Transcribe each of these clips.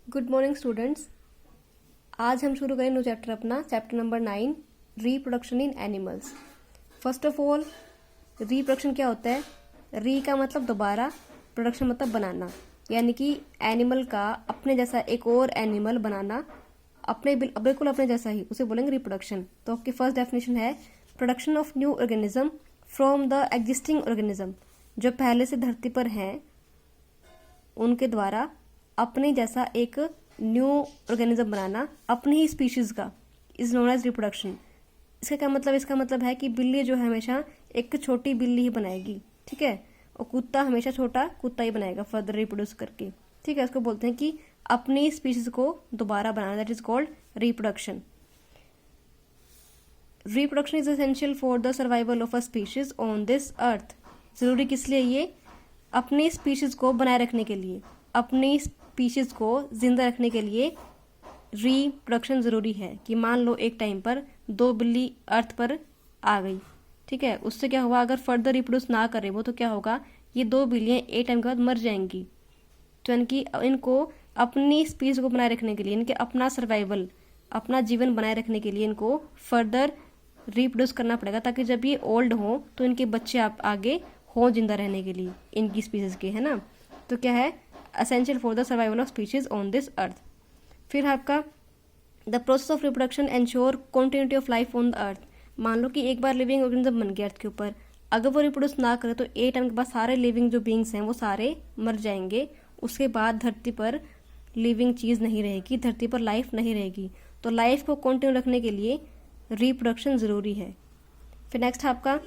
Good morning students. आज हम शुरू करें न्यू चैप्टर अपना chapter number 9 reproduction in animals. First of all reproduction क्या होता है? री का मतलब दोबारा, प्रोडक्शन मतलब बनाना, यानी कि एनिमल का अपने जैसा एक और एनिमल बनाना, अपने बिल्कुल अपने जैसा ही, उसे बोलेंगे रिप्रोडक्शन। तो आपकी फर्स्ट डेफिनेशन है production of new organism from the existing organism. जो पहले से धरती पर हैं उनके द्वारा अपने जैसा एक न्यू ऑर्गेनिज्म बनाना, अपनी ही स्पीशीज का, इज नोन एज रिप्रोडक्शन। इसका क्या मतलब? इसका मतलब है कि बिल्ली जो है हमेशा एक छोटी बिल्ली ही बनाएगी, ठीक है, और कुत्ता हमेशा छोटा कुत्ता ही बनाएगा फर्दर रिप्रोड्यूस करके, ठीक है। इसको बोलते हैं कि अपनी स्पीशीज को दोबारा बनाना, that is called reproduction. Reproduction is essential for the survival of a species on this earth. जरूरी किस लिए? ये अपनी स्पीशीज को बनाए रखने के लिए, अपनी स्पीशीज को जिंदा रखने के लिए रिप्रोडक्शन जरूरी है। कि मान लो एक टाइम पर दो बिल्ली अर्थ पर आ गई, ठीक है, उससे क्या हुआ? अगर फर्दर रिप्रोड्यूस ना करे वो, तो क्या होगा? ये दो बिल्लियां एक टाइम के बाद मर जाएंगी। तो इनको अपनी स्पीशीज को बनाए रखने के लिए, इनके अपना सर्वाइवल, अपना जीवन बनाए रखने के लिए इनको फर्दर रिप्रोड्यूस करना पड़ेगा, ताकि जब ये ओल्ड हो तो इनके बच्चे आप आगे हों जिंदा रहने के लिए इनकी स्पीशीज के, है ना। तो क्या है? Essential for the survival of species on this अर्थ। फिर आपका the process of reproduction ensure continuity of life on the earth. मान लो कि एक बार लिविंग ऑर्गेनिज्म बन गया अर्थ के ऊपर, अगर वो रिप्रोड्यूस ना करे तो एक टाइम के बाद सारे लिविंग जो बींग्स हैं वो सारे मर जाएंगे। उसके बाद धरती पर लिविंग चीज़ नहीं रहेगी, धरती पर लाइफ नहीं रहेगी। तो लाइफ को कंटिन्यू रखने के लिए रिप्रोडक्शन ज़रूरी है। फिर नेक्स्ट आपका,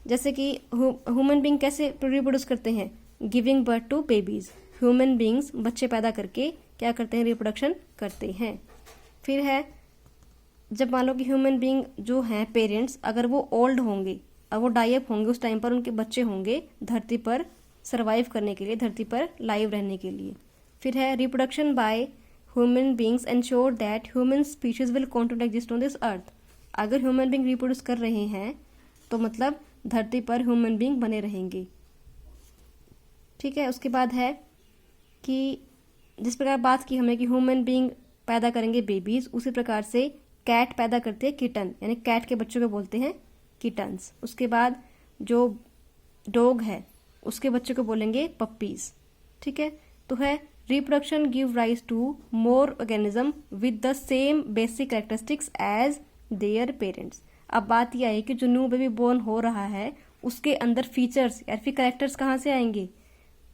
जैसे कि ह्यूमन बींग कैसे रिप्रोड्यूस करते हैं? Giving birth to babies. Human beings बच्चे पैदा करके क्या करते हैं? रिप्रोडक्शन करते हैं। फिर है, जब मान लो कि ह्यूमन बींग जो हैं पेरेंट्स, अगर वो ओल्ड होंगे और वो डाई अप होंगे, उस टाइम पर उनके बच्चे होंगे धरती पर सर्वाइव करने के लिए, धरती पर लाइव रहने के लिए। फिर है reproduction by human beings ensure that human species will continue exist on this अर्थ। अगर ह्यूमन बींग रिप्रोड्यूस कर रहे हैं तो मतलब धरती पर ह्यूमन बींग बने रहेंगे, ठीक है। उसके बाद है कि जिस प्रकार बात की हमने कि ह्यूमन बींग पैदा करेंगे बेबीज, उसी प्रकार से कैट पैदा करते हैं किटन, यानी कैट के बच्चों को बोलते हैं किटन्स। उसके बाद जो डॉग है उसके बच्चों को बोलेंगे पप्पीज, ठीक है। तो है reproduction give rise to more organism with the same basic characteristics as their parents. अब बात यह है कि जो न्यू बेबी बोर्न हो रहा है उसके अंदर फीचर्स या फिर कैरेक्टर्स कहाँ से आएंगे?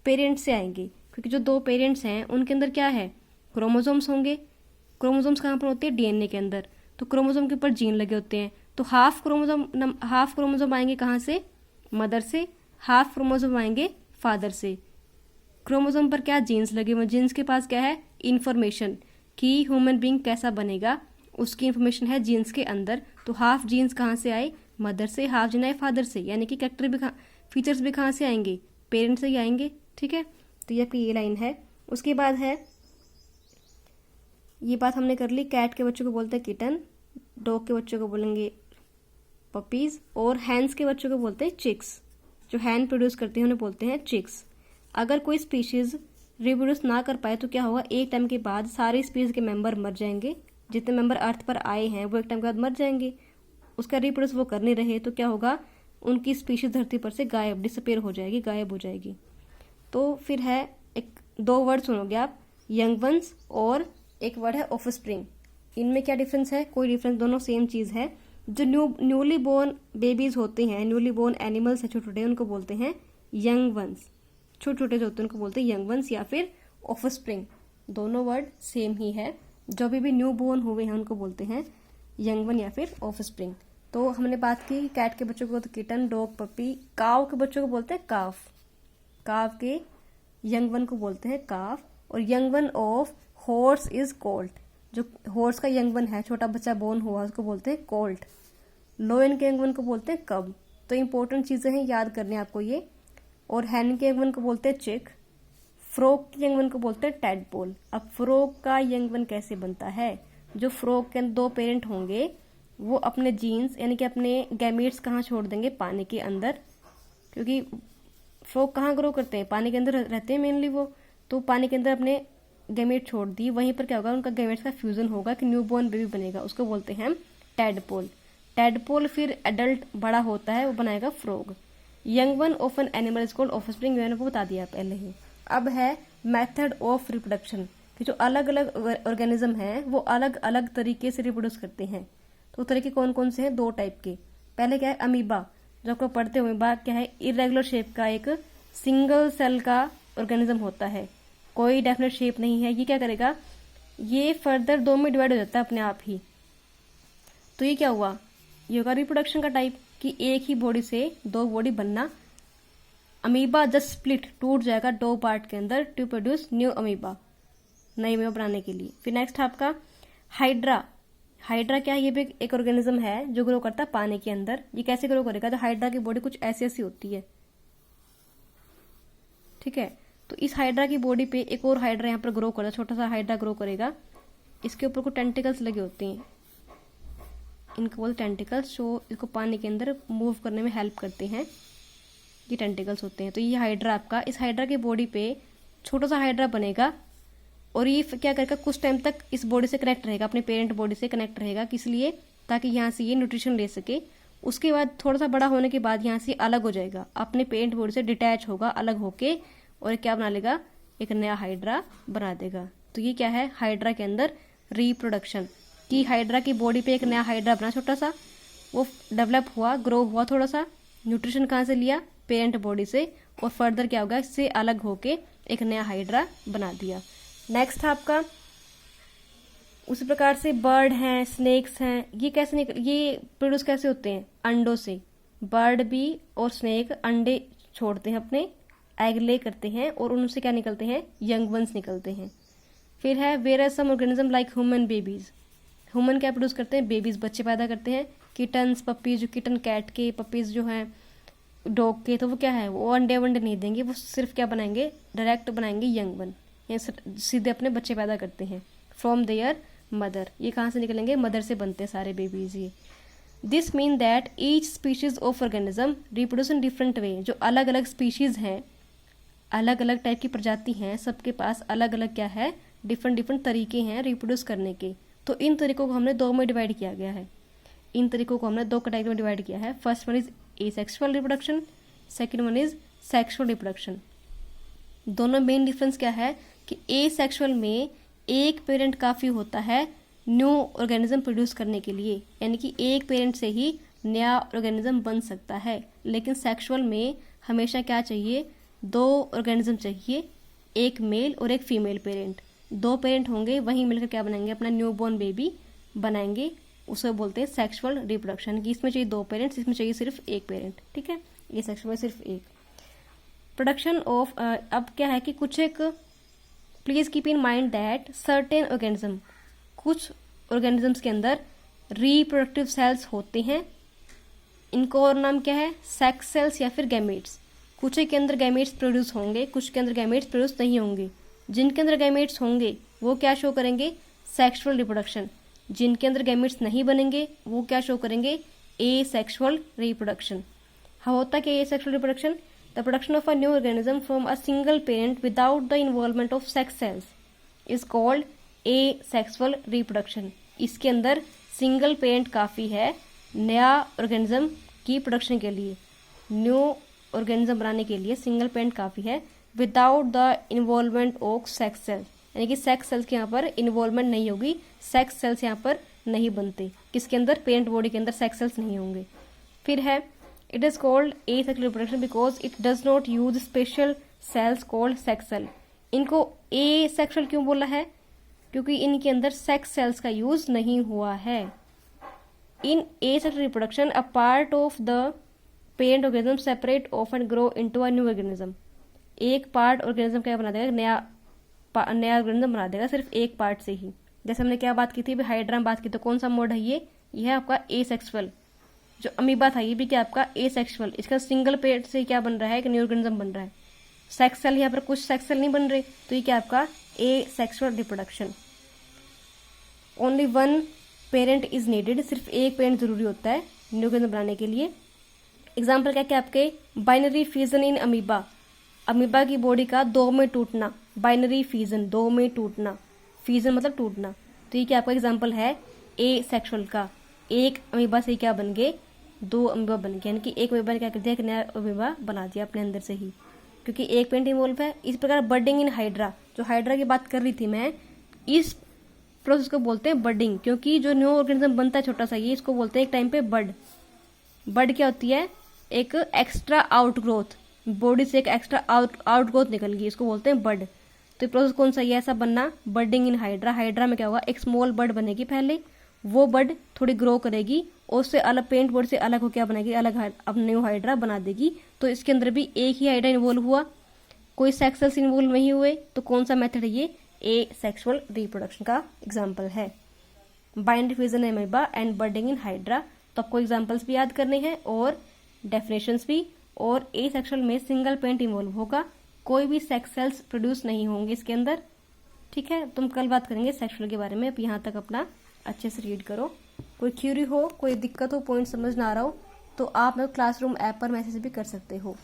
पेरेंट्स से आएंगे, क्योंकि जो दो पेरेंट्स हैं उनके अंदर क्या है? क्रोमोसोम्स होंगे। क्रोमोसोम्स कहाँ पर होते हैं? डीएनए के अंदर। तो क्रोमोसोम के ऊपर जीन लगे होते हैं, तो हाफ क्रोमोसोम आएंगे कहाँ से? मदर से। हाफ क्रोमोसोम आएंगे फादर से। क्रोमोसोम पर क्या? जीन्स लगे हुए। जीन्स के पास क्या है? इंफॉर्मेशन कि ह्यूमन बींग कैसा बनेगा, उसकी इंफॉर्मेशन है जीन्स के अंदर। तो हाफ जीन्स कहाँ से आए? मदर से। हाफ जीन आए फादर से, यानी कि कैरेक्टर भी फीचर्स भी कहाँ से आएंगे? पेरेंट्स से ही आएंगे, ठीक है। तो ये आपकी ये लाइन है। उसके बाद है, ये बात हमने कर ली, कैट के बच्चों को बोलते हैं किटन, डॉग के बच्चों को बोलेंगे पपीज, और हैंस के बच्चों को बोलते हैं चिक्स। जो हैन प्रोड्यूस करते हैं उन्हें बोलते हैं चिक्स। अगर कोई स्पीशीज रिप्रोड्यूस ना कर पाए तो क्या होगा? एक टाइम के बाद सारी स्पीशीज के मेंबर मर जाएंगे। जितने मेंबर अर्थ पर आए हैं वो एक टाइम के बाद मर जाएंगे। उसका रिप्रोड्यूस वो कर नहीं रहे तो क्या होगा? उनकी स्पीशीज धरती पर से गायब, डिसअपेयर हो जाएगी, गायब हो जाएगी। तो फिर है एक दो वर्ड सुनोगे आप, यंग वंस और एक वर्ड है ऑफस्प्रिंग। इनमें क्या डिफरेंस है? कोई डिफरेंस, दोनों सेम चीज़ है। जो न्यूली बोर्न बेबीज होते हैं, न्यूली बोर्न एनिमल्स है छोटे छोटे, उनको बोलते हैं यंग वंस। छोटे छोटे जो होते हैं उनको बोलते हैं यंग वंस या फिर ऑफस्प्रिंग। दोनों वर्ड सेम ही है। जो भी न्यू बोर्न हुए हैं उनको बोलते हैं यंग वन या फिर ऑफस्प्रिंग। तो हमने बात की कैट के बच्चों को बोलते किटन, डॉग, पपी। काव के बच्चों को बोलते हैं काफ। काव के यंग वन को बोलते हैं काफ। और young one of horse is Colt. जो हॉर्स का यंग वन है, छोटा बच्चा बोर्न हुआ, उसको बोलते हैं कोल्ट। लोयन के यंग वन को बोलते हैं कब। तो इंपॉर्टेंट चीजें हैं, याद करने आपको ये। और हैन के यंग वन को बोलते हैं चिक। फ्रॉग के यंग वन को बोलते हैं टैडपोल। अब फ्रॉग का यंग वन कैसे बनता है? जो फ्रॉग के दो पेरेंट होंगे वो अपने जीन्स यानी कि अपने गैमेट्स कहाँ छोड़ देंगे? पानी के अंदर, क्योंकि फ्रॉग कहाँ ग्रो करते हैं? पानी के अंदर रहते हैं मेनली वो। तो पानी के अंदर अपने गैमेट छोड़ दी, वहीं पर क्या होगा, उनका गैमेट्स का फ्यूजन होगा कि न्यूबॉर्न बेबी बनेगा, उसको बोलते हैं हम टैडपोल। टैडपोल फिर एडल्ट बड़ा होता है, वो बनाएगा frog. Young one of an animal is called offspring, मैंने वो बता दिया पहले ही। अब है मेथड ऑफ रिप्रोडक्शन, कि जो अलग अलग ऑर्गेनिज्म हैं वो अलग अलग तरीके से रिप्रोड्यूस करते हैं। तो तरीके कौन कौन से हैं? 2 टाइप के। पहले क्या है, अमीबा, जो आपको पढ़ते हुए अमीबा क्या है, इरेगुलर शेप का एक सिंगल सेल का ऑर्गेनिज्म होता है, कोई डेफिनेट शेप नहीं है। ये क्या करेगा, ये फर्दर 2 में डिवाइड हो जाता है अपने आप ही। तो ये क्या हुआ, ये होगा रिप्रोडक्शन का टाइप, कि एक ही बॉडी से 2 बॉडी बनना। अमीबा जस्ट स्प्लिट, टूट जाएगा 2 पार्ट के अंदर टू प्रोड्यूस न्यू अमीबा, नई अमीबा बनाने के लिए। फिर नेक्स्ट आपका हाइड्रा। हाइड्रा क्या है, ये भी एक ऑर्गेनिज्म है जो ग्रो करता है पानी के अंदर। ये कैसे ग्रो करेगा, तो हाइड्रा की बॉडी कुछ ऐसी ऐसी होती है, ठीक है। तो इस हाइड्रा की बॉडी पे एक और हाइड्रा यहाँ पर ग्रो करेगा, छोटा सा हाइड्रा ग्रो करेगा। इसके ऊपर कुछ टेंटिकल्स लगे होते हैं, इनको बोलते टेंटिकल्स, जो इसको पानी के अंदर मूव करने में हेल्प करते हैं, ये टेंटिकल्स होते हैं। तो ये हाइड्रा आपका, इस हाइड्रा की बॉडी पे छोटा सा हाइड्रा बनेगा, और ये क्या करेगा, कुछ टाइम तक इस बॉडी से कनेक्ट रहेगा, अपने पेरेंट बॉडी से कनेक्ट रहेगा, किस लिए, ताकि यहाँ से ये न्यूट्रिशन ले सके। उसके बाद थोड़ा सा बड़ा होने के बाद यहाँ से अलग हो जाएगा, अपने पेरेंट बॉडी से डिटैच होगा, अलग होके, और क्या बना लेगा, एक नया हाइड्रा बना देगा। तो ये क्या है, हाइड्रा के अंदर रिप्रोडक्शन, कि हाइड्रा की बॉडी पे एक नया हाइड्रा बना छोटा सा, वो डेवलप हुआ, ग्रो हुआ थोड़ा सा, न्यूट्रिशन कहाँ से लिया, पेरेंट बॉडी से, और फर्दर क्या होगा, इससे अलग होके एक नया हाइड्रा बना दिया। नेक्स्ट आपका उसी प्रकार से बर्ड हैं, स्नेक्स हैं, ये कैसे ये प्रोड्यूस कैसे होते हैं, अंडों से। बर्ड भी और स्नेक अंडे छोड़ते हैं, अपने एग ले करते हैं, और उनसे क्या निकलते हैं, यंग वंस निकलते हैं। फिर है where are some organism like human babies. Human क्या प्रोड्यूस करते हैं, बेबीज, बच्चे पैदा करते हैं। किटन्स, पपीज, जो किटन कैट के, पपीज जो हैं डॉग के, तो वो क्या है, वो अंडे वंडे नहीं देंगे, वो सिर्फ क्या बनाएंगे, डायरेक्ट बनाएंगे यंग वन, या सीधे अपने बच्चे पैदा करते हैं फ्रॉम देयर मदर। ये कहाँ से निकलेंगे, मदर से बनते हैं सारे बेबीज ये। This mean that each species of organism reproduce in different way. जो अलग अलग स्पीशीज हैं, अलग अलग टाइप की प्रजाति हैं, सबके पास अलग अलग क्या है, डिफरेंट डिफरेंट तरीके हैं रिप्रोड्यूस करने के। तो इन तरीकों को हमने 2 में डिवाइड किया गया है, इन तरीकों को हमने 2 कैटेगरी में डिवाइड किया है। First one is asexual reproduction, second one is sexual reproduction. दोनों मेन डिफरेंस क्या है, कि एसेक्सुअल में एक पेरेंट काफ़ी होता है न्यू ऑर्गेनिज्म प्रोड्यूस करने के लिए, यानी कि एक पेरेंट से ही नया ऑर्गेनिज्म बन सकता है। लेकिन सेक्सुअल में हमेशा क्या चाहिए, 2 ऑर्गेनिज्म चाहिए, एक मेल और एक फीमेल पेरेंट। 2 पेरेंट होंगे, वहीं मिलकर क्या बनाएंगे, अपना न्यूबॉर्न बेबी बनाएंगे। उसे बोलते हैं सेक्सुअल रिप्रोडक्शन, कि इसमें चाहिए 2 पेरेंट्स, इसमें चाहिए सिर्फ एक पेरेंट, ठीक है। ये सेक्सुअल में सिर्फ एक। प्रोडक्शन ऑफ, अब क्या है कि कुछ एक, please keep in mind that certain organism, कुछ ऑर्गेनिजम्स के अंदर रिप्रोडक्टिव सेल्स होते हैं, इनको और नाम क्या है, सेक्स सेल्स या फिर गैमेट्स। कुछ के अंदर गैमेट्स प्रोड्यूस होंगे, कुछ के अंदर गैमेट्स प्रोड्यूस नहीं होंगे। जिनके अंदर गैमेट्स होंगे वो क्या शो करेंगे, सेक्सुअल रिप्रोडक्शन। जिनके अंदर गैमेट्स नहीं बनेंगे वो क्या शो करेंगे, एसेक्सुअल रिप्रोडक्शन। हाँ, होता क्या asexual reproduction, the production of a new organism from a single parent without the involvement of sex cells is called asexual reproduction. इसके अंदर सिंगल पेरेंट काफ़ी है नया ऑर्गेनिज्म की प्रोडक्शन के लिए, न्यू ऑर्गेनिज्म बनाने के लिए सिंगल पेरेंट काफ़ी है, without the involvement of sex cells, यानी कि सेक्स सेल्स के यहाँ पर इन्वॉल्वमेंट नहीं होगी, सेक्स सेल्स यहाँ पर नहीं बनते, किसके अंदर, पेरेंट बॉडी के अंदर सेक्स सेल्स नहीं होंगे। फिर है it is called asexual reproduction because it does not use special cells called sex cell. इनको एसेक्सुअल क्यों बोला है, क्योंकि इनके अंदर सेक्स सेल्स का यूज नहीं हुआ है। In asexual reproduction a part of the parent organism separate of and grow into a new organism. एक पार्ट ऑर्गेनिज्म क्या बना देगा, नया ऑर्गेनिज्म बना देगा सिर्फ एक पार्ट से ही। जैसे हमने क्या बात की थी, हाइड्रा में बात की, तो कौन सा मोड है ये है आपका एसेक्सुअल। जो अमीबा था ये भी क्या आपका एसेक्सुअल, इसका सिंगल पेरेंट से क्या बन रहा है, एक न्यू ऑर्गेनिज्म बन रहा है। सेक्स सेल यहाँ पर कुछ सेक्स सेल नहीं बन रहे, तो ये क्या आपका asexual reproduction. Only 1 parent is needed, सिर्फ एक पेरेंट जरूरी होता है न्यू ऑर्गेनिज्म बनाने के लिए। एग्जाम्पल क्या क्या आपके, binary fusion in amoeba, amoeba की बॉडी का 2 में टूटना, बाइनरी फिजन, दो में टूटना, फिजन मतलब टूटना। तो ये क्या आपका एग्जाम्पल है ए सेक्सुअल का। एक अमीबा से क्या बन गए, दो अमीबा बन गए, यानी कि एक अमीबा ने क्या कर दिया, एक नया अमीबा बना दिया अपने अंदर से ही, क्योंकि एक पेंट इन्वॉल्व है। इस प्रकार बर्डिंग इन हाइड्रा, जो हाइड्रा की बात कर रही थी मैं, इस प्रोसेस को बोलते हैं बर्डिंग, क्योंकि जो न्यू ऑर्गेनिज्म बनता है छोटा सा, ये इसको बोलते हैं एक टाइम पे बर्ड। बर्ड क्या होती है, एक एक्स्ट्रा आउट ग्रोथ, बॉडी से एक एक्स्ट्रा आउट ग्रोथ निकल गई, इसको बोलते हैं बर्ड। तो प्रोसेस कौन सा है ऐसा बनना, बर्डिंग इन हाइड्रा। हाइड्रा में क्या होगा, एक स्मॉल बर्ड बनेगी पहले, वो बर्ड थोड़ी ग्रो करेगी और उससे अलग पेंट बोर्ड से अलग हो क्या बनेगी, अलग अब न्यू हाइड्रा बना देगी। तो इसके अंदर भी एक ही हाइड्रा इन्वॉल्व हुआ, कोई सेक्सल्स इन्वॉल्व नहीं हुए। तो कौन सा मेथड है ये, ए सेक्सुअल रिप्रोडक्शन का एग्जाम्पल है। Binary fission amoeba and budding in hydra. तो आपको एग्जाम्पल्स भी याद करने हैं और डेफिनेशंस भी। और ए सेक्सुअल में सिंगल पेंट इन्वॉल्व होगा, कोई भी सेक्स सेल्स प्रोड्यूस नहीं होंगे इसके अंदर। ठीक है, तुम कल बात करेंगे सेक्सुअल के बारे में। अब यहाँ तक अपना अच्छे से रीड करो। कोई क्यूरी हो, कोई दिक्कत हो, पॉइंट समझ ना आ रहा हो, तो आप क्लासरूम ऐप पर मैसेज भी कर सकते हो।